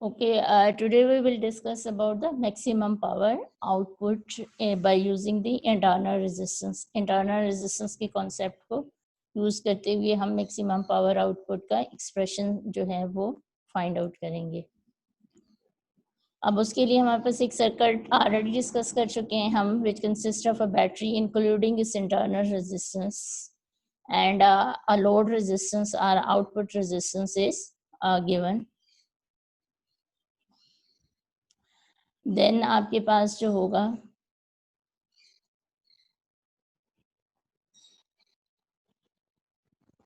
Okay, today we will discuss about the maximum power output by using the internal resistance. Internal resistance के concept को use करते हुए हम maximum power output का expression जो है वो find out करेंगे. अब उसके लिए हमारे पास एक सर्किट ऑलरेडी डिस्कस कर चुके हैं हम, which consists of a battery including its internal resistance and a load resistance or output resistance is given. Then आपके पास जो होगा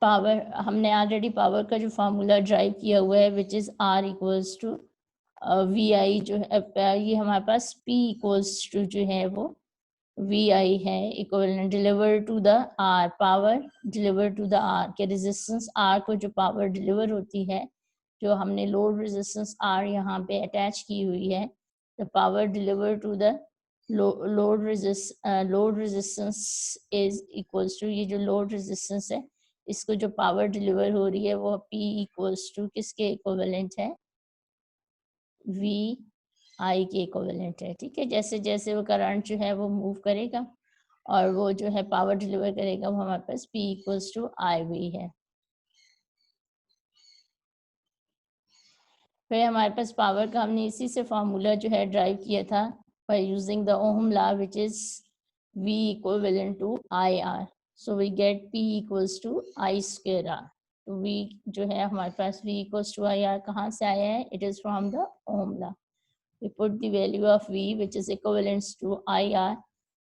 पावर, हमने ऑलरेडी पावर का जो फार्मूला ड्राइव किया हुआ है which is R equals to VI जो है, ये हमारे पास P इक्वल्स टू जो है वो VI है, equivalent deliver to the R, power deliver to the R के रेजिस्टेंस R को जो पावर डिलीवर होती है, जो हमने लोड रेजिस्टेंस R यहाँ पे अटैच की हुई है, the power deliver to the load resistance is equals to, ये जो लोड रेजिस्टेंस है इसको जो पावर डिलीवर हो रही है वो P इक्वल्स टू किसके इक्विवेलेंट है, VI के इक्विवेलेंट है. ठीक है, जैसे जैसे वो करंट जो है वो मूव करेगा और वो जो है पावर डिलीवर करेगा, वो हमारे पास P इक्वल्स टू IV है. फिर हमारे पास पावर का हमने इसी से फार्मूला जो है ड्राइव किया था by using the ohm law which is V equivalent to IR. So we get P equals to I square R. तो V जो है हमारे पास V इक्वल्स टू IR कहाँ से आया है, it is from the ohm law. We put the value of V which is equivalent to IR,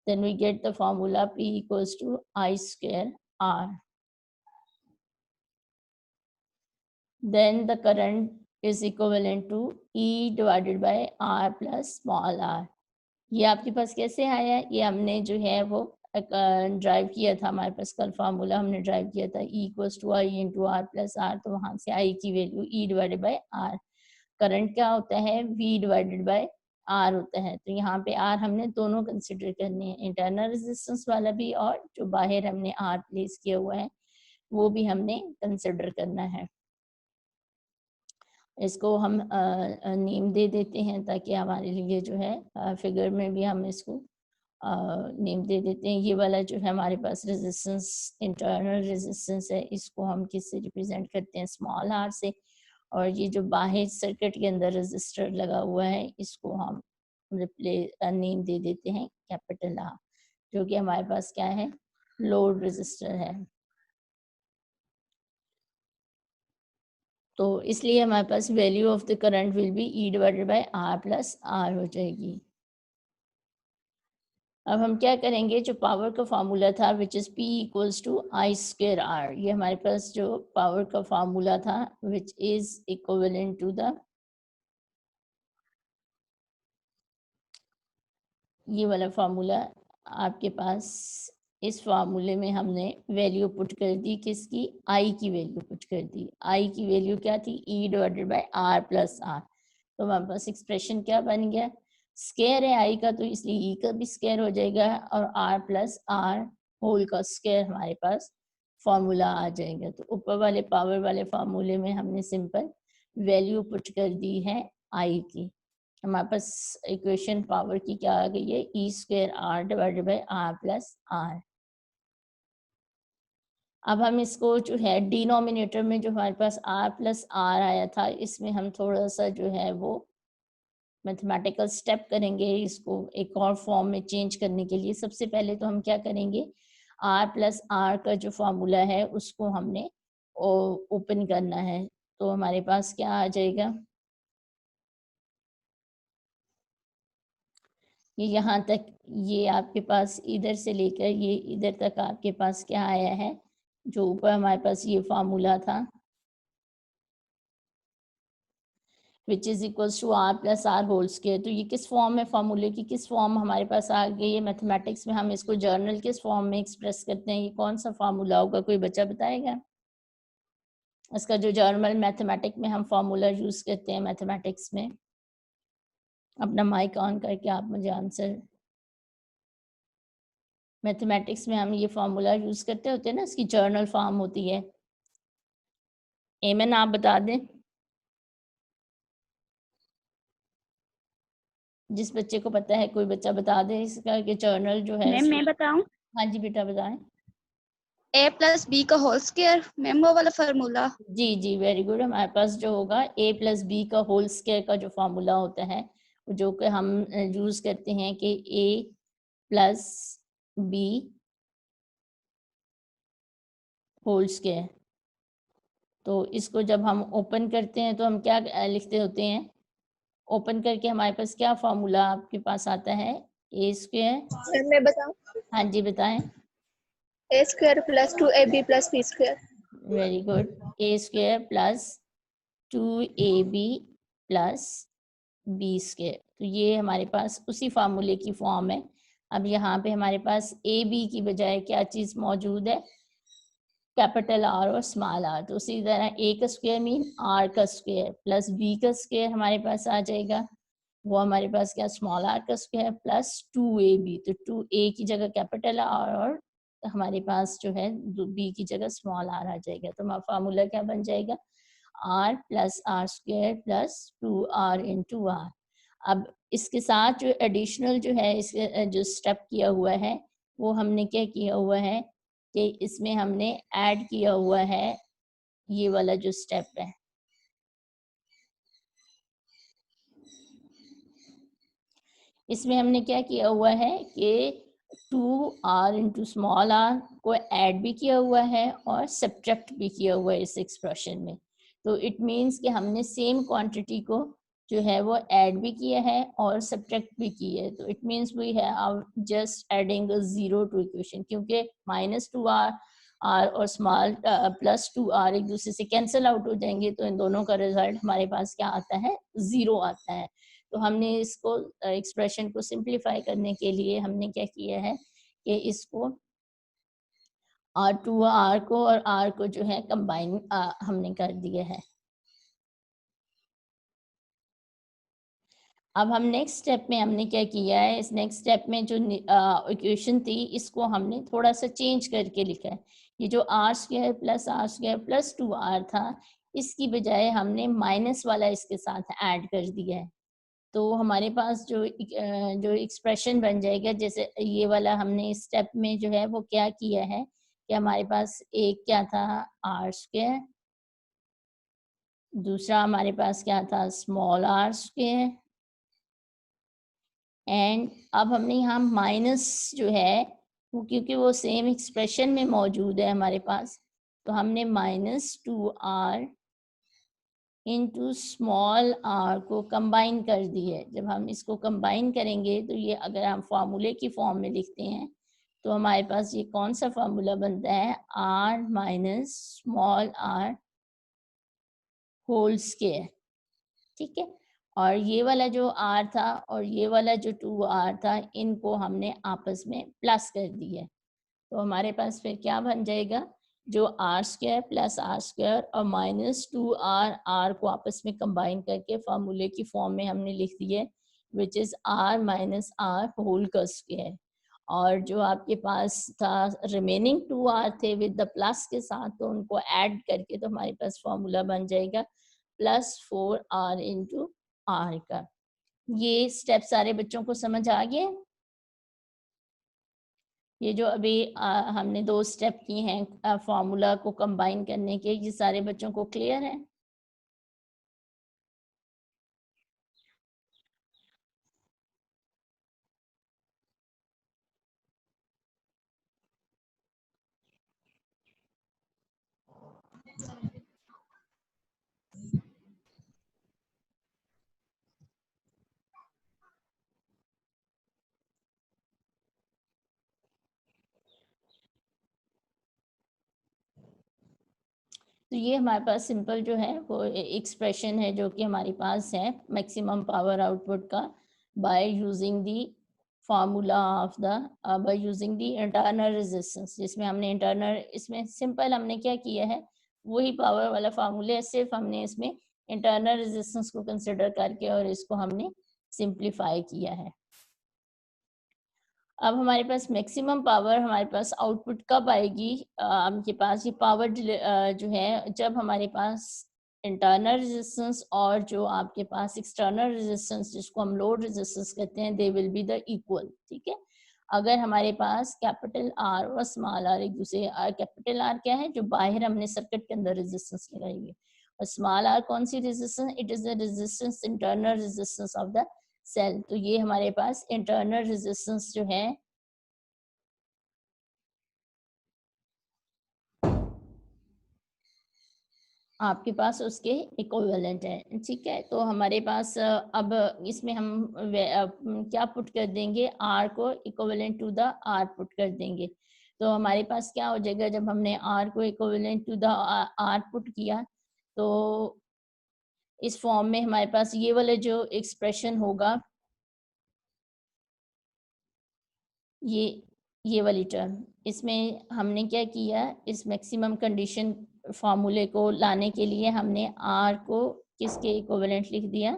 then we get the formula P equals to I square R. Then the current is equivalent to E divided by R plus small r. ये आपके पास कैसे आया, ये हमने जो है वो drive किया था, हमारे पास कल फार्मूला हमने ड्राइव किया था E equals to I into R plus R, तो वहाँ से I की value E divided by R. Current क्या होता है, V डिवाइडेड बाय R होता है. तो यहाँ पे R हमने दोनों कंसिडर करने हैं, इंटरनल रेजिस्टेंस वाला भी और जो बाहर हमने R प्लेस किया हुआ है वो भी हमने कंसिडर करना है. इसको हम नेम दे देते हैं ताकि हमारे लिए जो है फिगर में भी हम इसको नेम दे देते हैं. ये वाला जो है हमारे पास रेजिस्टेंस, इंटरनल रेजिस्टेंस है, इसको हम किससे रिप्रेजेंट करते हैं, स्मॉल r से. और ये जो बाहर सर्किट के अंदर रजिस्टर लगा हुआ है इसको हम नेम दे देते हैं कैपिटल R, जो कि हमारे पास क्या है, लोड रजिस्टर है. तो इसलिए हमारे पास value of the current will be E divided by R plus R हो जाएगी. अब हम क्या करेंगे, जो पावर का फार्मूला था which is P equals to I square R, ये हमारे पास जो पावर का फार्मूला था which is equivalent to the, ये वाला फार्मूला आपके पास, इस फार्मूले में हमने वैल्यू पुट कर दी, किसकी, I की वैल्यू पुट कर दी. I की वैल्यू क्या थी, E divided by R plus R. तो हमारे पास एक्सप्रेशन क्या बन गया, स्क्वायर है I का तो इसलिए E का भी स्क्वायर हो जाएगा और R प्लस R होल का स्क्वायर हमारे पास फॉर्मूला आ जाएगा. तो ऊपर वाले पावर वाले फार्मूले में हमने सिंपल वैल्यू पुट कर दी है I की. हमारे पास इक्वेशन पावर की क्या आ गई है, E square R divided by R plus R. अब हम इसको जो है डिनोमिनेटर में जो हमारे पास R प्लस R आया था, इसमें हम थोड़ा सा जो है वो मैथमेटिकल स्टेप करेंगे इसको एक और फॉर्म में चेंज करने के लिए. सबसे पहले तो हम क्या करेंगे, R प्लस R का जो फॉर्मूला है उसको हमने ओपन करना है. तो हमारे पास क्या आ जाएगा, ये यहाँ तक, ये आपके पास इधर से लेकर ये इधर तक आपके पास क्या आया है, जो ऊपर हमारे पास ये फार्मूला था which is equals to R plus R whole square. तो ये किस फॉर्म में, फार्मूले की किस फॉर्म हमारे पास आ गई है, मैथमेटिक्स में हम इसको जर्नल किस फॉर्म में एक्सप्रेस करते हैं, ये कौन सा फार्मूला होगा, कोई बच्चा बताएगा इसका, जो जर्नल मैथमेटिक्स में हम फार्मूला यूज करते हैं मैथमेटिक्स में. अपना माइक ऑन करके आप मुझे आंसर, मैथमेटिक्स में हम ये फार्मूला यूज करते होते हैं ना, इसकी जर्नल फॉर्म होती है. एमन आप बता दें. जिस बच्चे को पता है कोई बच्चा बता दे इसका कि जर्नल जो है। मैम मैं बताऊं? हाँ जी बेटा बताएं। a प्लस बी का होल स्क्वायर, मैम वो वाला फार्मूला। जी जी वेरी गुड। हमारे पास जो होगा a प्लस बी का होल स्क्वायर का जो फॉर्मूला होता है जो कि हम यूज करते हैं कि a plus b whole square. तो इसको जब हम ओपन करते हैं तो हम क्या लिखते होते हैं? ओपन करके हमारे पास क्या फॉर्मूला आपके पास आता है? ए स्क्वायर। मैम मैं बताऊं? हाँ जी बताएं। a square plus 2ab plus b square. Very good. A square plus 2ab plus b square. तो ये हमारे पास उसी फार्मूले की फॉर्म है। अब यहाँ पे हमारे पास ए बी की बजाय क्या चीज़ मौजूद है? कैपिटल आर और स्मॉल आर। तो उसी तरह ए का स्क्वायर मीन आर का स्क्वायर प्लस बी का स्क्वायर हमारे पास आ जाएगा। वो हमारे पास क्या स्मॉल आर का स्क्वायर प्लस 2ab। तो 2a की जगह कैपिटल आर और हमारे पास जो है बी की जगह स्मॉल आर आ जाएगा। तो हमारा फार्मूला क्या बन जाएगा? R plus r square plus 2r into r. अब इसके साथ जो एडिशनल जो है इसके जो स्टेप किया हुआ है वो हमने क्या किया हुआ है कि इसमें हमने ऐड किया हुआ है ये वाला जो स्टेप है। इसमें हमने क्या किया हुआ है कि 2r इंटू स्मॉल आर को ऐड भी किया हुआ है और सब्ट्रैक्ट भी किया हुआ है इस एक्सप्रेशन में। तो इट मीन्स कि हमने सेम क्वांटिटी को जो है वो ऐड भी किया है और सब्ट्रैक्ट भी की है। तो it means we have just adding zero to equation, क्योंकि -2r आर और स्मॉल +2r एक दूसरे से कैंसिल आउट हो जाएंगे। तो इन दोनों का रिजल्ट हमारे पास क्या आता है? 0 आता है। तो हमने इसको एक्सप्रेशन को सिंप्लीफाई करने के लिए हमने क्या किया है कि इसको R को और R को जो है कंबाइन हमने कर दिया है। अब हम नेक्स्ट स्टेप में हमने क्या किया है? इस नेक्स्ट स्टेप में जो इक्वेशन थी इसको हमने थोड़ा सा चेंज करके लिखा है। ये जो r² प्लस 2r था इसकी बजाय हमने माइनस वाला इसके साथ ऐड कर दिया है। तो हमारे पास जो एक्सप्रेशन बन जाएगा, जैसे ये वाला हमने स्टेप में जो है वो क्या किया है कि हमारे पास एक क्या था r², दूसरा हमारे पास क्या था स्मॉल r², एंड अब हमने यहाँ माइनस जो है वो क्योंकि वो सेम एक्सप्रेशन में मौजूद है हमारे पास, तो हमने -2r इंटू स्मॉल r को कंबाइन कर दी है। जब हम इसको कंबाइन करेंगे तो ये अगर हम फार्मूले की फॉर्म में लिखते हैं तो हमारे पास ये कौन सा फार्मूला बनता है? r minus small r whole square. ठीक है। और ये वाला जो r था और ये वाला जो 2r था इनको हमने आपस में प्लस कर दिया है। तो हमारे पास फिर क्या बन जाएगा? जो r² प्लस r² और -2r r को आपस में कंबाइन करके फार्मूले की फॉर्म में हमने लिख दिया है which is r minus r whole का स्क्वायर। और जो आपके पास था रिमेनिंग 2r थे विद द प्लस के साथ, तो उनको ऐड करके तो हमारे पास फॉर्मूला बन जाएगा +4r इंटू r का। ये स्टेप सारे बच्चों को समझ आ गए? ये जो अभी हमने 2 स्टेप किए हैं फॉर्मूला को कंबाइन करने के, ये सारे बच्चों को क्लियर है? तो ये हमारे पास सिंपल जो है वो एक्सप्रेशन है जो कि हमारे पास है मैक्सिमम पावर आउटपुट का by using the formula of the by using the internal resistance, जिसमें हमने इंटरनल इसमें सिंपल हमने क्या किया है वही पावर वाला फार्मूला है, सिर्फ हमने इसमें इंटरनल रेजिस्टेंस को कंसिडर करके और इसको हमने सिंप्लीफाई किया है। अब हमारे पास मैक्सिमम पावर हमारे पास आउटपुट कब आएगी? आपके पास ये पावर जो है जब हमारे पास इंटरनल रेजिस्टेंस और जो आपके पास एक्सटर्नल रेजिस्टेंस जिसको हम लोड रेजिस्टेंस कहते हैं, they will be the equal. ठीक है, अगर हमारे पास कैपिटल आर और स्मॉल आर एक दूसरे, कैपिटल आर क्या है, जो बाहर हमने सर्किट के अंदर रेजिस्टेंस लगाई हुई है, और स्मॉल आर कौन सी resistance, it is the resistance, internal resistance of the cell. तो ये हमारे पास इंटरनल रेजिस्टेंस जो है आपके पास उसके इक्विवेलेंट है। ठीक है, तो हमारे पास अब इसमें हम क्या पुट कर देंगे, आर को equivalent to the R put कर देंगे। तो हमारे पास क्या हो जाएगा, जब हमने आर को equivalent to the R put किया तो इस फॉर्म में हमारे पास ये वाला जो एक्सप्रेशन होगा, ये वाली टर्म, इसमें हमने क्या किया, इस मैक्सिमम कंडीशन फार्मूले को लाने के लिए हमने आर को किसके इक्विवेलेंट लिख दिया,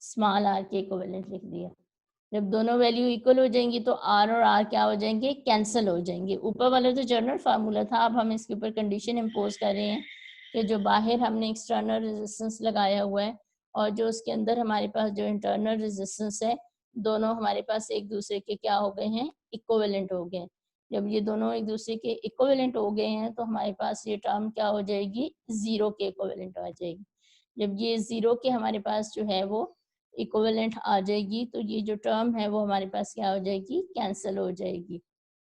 स्मॉल आर के इक्विवेलेंट लिख दिया। जब दोनों वैल्यू इक्वल हो जाएंगी तो आर और आर क्या हो जाएंगे, कैंसिल हो जाएंगे। ऊपर वाला तो जनरल फार्मूला था, अब हम इसके ऊपर कंडीशन इम्पोज कर रहे हैं कि जो बाहर हमने एक्सटर्नल रेजिस्टेंस लगाया हुआ है और जो उसके अंदर हमारे पास जो इंटरनल रेजिस्टेंस है, दोनों हमारे पास एक दूसरे के क्या हो गए हैं, इक्विवेलेंट हो गए। जब ये दोनों एक दूसरे के इक्विवेलेंट हो गए हैं तो हमारे पास ये टर्म क्या हो जाएगी, जीरो के इक्विवेलेंट आ जाएगी। जब ये जीरो के हमारे पास जो है वो इक्विवेलेंट आ जाएगी तो ये जो टर्म है वो हमारे पास क्या हो जाएगी, कैंसिल हो जाएगी।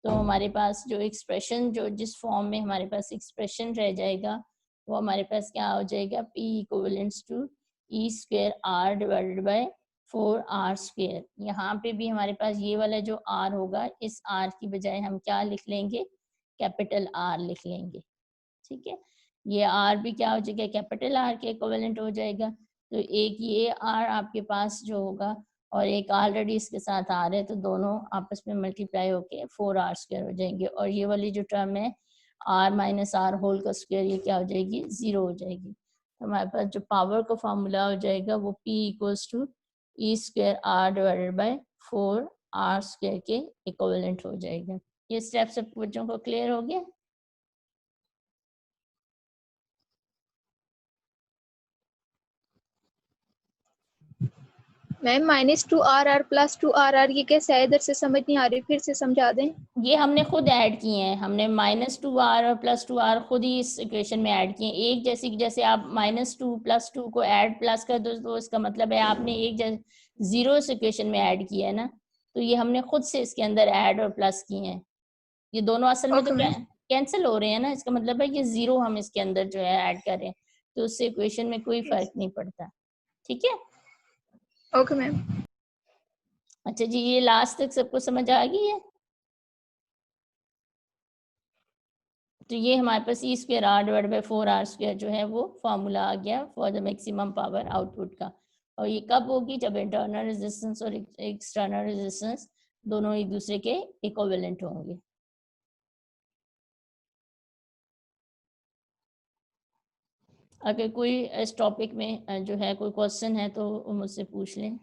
तो हमारे पास जो एक्सप्रेशन, जो जिस फॉर्म में हमारे पास एक्सप्रेशन रह जाएगा वो हमारे पास क्या हो जाएगा, P equivalents to E square r divided by 4r square. यहाँ पे भी हमारे पास ये वाला जो r होगा, इस r की बजाय हम क्या लिख लेंगे, कैपिटल R लिख लेंगे। ठीक है, ये r भी क्या हो जाएगा, कैपिटल R के इक्विवेलेंट हो जाएगा। तो एक ये r आपके पास जो होगा और एक ऑलरेडी इसके साथ आ रहा है, तो दोनों आपस में मल्टीप्लाई होके 4r स्क्वायर हो जाएंगे। और ये वाली जो टर्म है r माइनस आर होल का स्क्वायर, ये क्या हो जाएगी, जीरो हो जाएगी। तो हमारे पास जो पावर का फॉर्मूला हो जाएगा वो P equals to E square r divided by 4r square के इक्विवेलेंट हो जाएगा। ये स्टेप सब बच्चों को क्लियर हो गया। मैम -2r प्लस 2r ये कैसे है, इधर से समझ नहीं आ रही, फिर से समझा दें। ये हमने खुद ऐड किए हैं, हमने -2r और +2r खुद ही इस इक्वेशन में ऐड किए हैं। एक जैसे जैसे आप -2 +2 को ऐड प्लस कर दो तो इसका मतलब है आपने एक जीरो इस इक्वेशन में ऐड किया है ना, तो ये हमने खुद से इसके अंदर ऐड और प्लस किए हैं। ये दोनों असल में तो कैंसिल हो रहे हैं ना, इसका मतलब है कि जीरो हम इसके अंदर जो है ऐड कर रहे हैं, तो उससे इक्वेशन में कोई फर्क नहीं पड़ता। ठीक है, ओके मैम। अच्छा जी, ये लास्ट तक सबको समझ आ गई है। तो ये हमारे पास E square R divide by 4r square जो है वो फॉर्मूला आ गया for the maximum power output का। और ये कब होगी, जब इंटरनल रेजिस्टेंस और एक्सटर्नल रेजिस्टेंस दोनों एक दूसरे के इक्विवेलेंट होंगे। अगर कोई इस टॉपिक में जो है कोई क्वेश्चन है तो मुझसे पूछ लें।